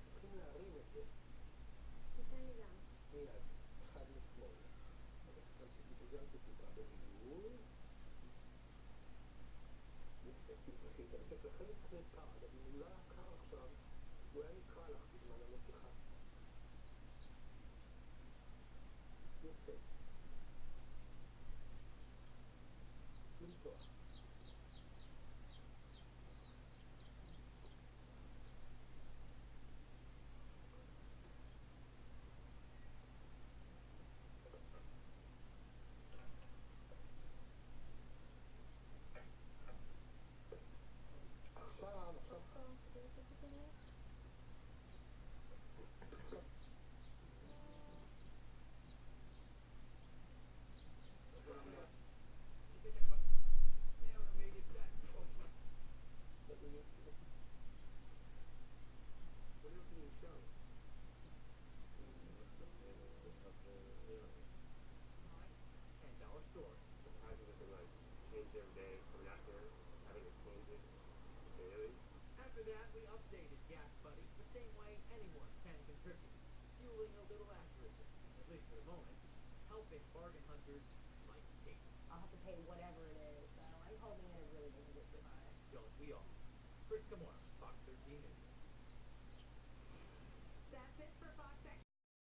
צריכים להרים את זה. תיתן לי גם. מיד, אחד משמאל. אבל סתם שתתזזתי טיפה במילוי. יפה, תתחיל, אתה צריך לכן לתכנן קר. אגב, אם הוא לא היה קר עכשיו, הוא היה נקרא לך בזמן המתיחה. יפה. למתוח. עכשיו let me see it. What are you being shown? $10 store. How's it looking like? Change every day from not here, having to change it daily? After that, we updated Gas Buddy the same way anyone can contribute, fueling a little altruism, at least for the moment, helping bargain hunters like Kate. I'll have to pay whatever it is, so I'm hoping that it really doesn't get too high. Don't we all? Chris Kamora, Fox 13 News. That's it for Fox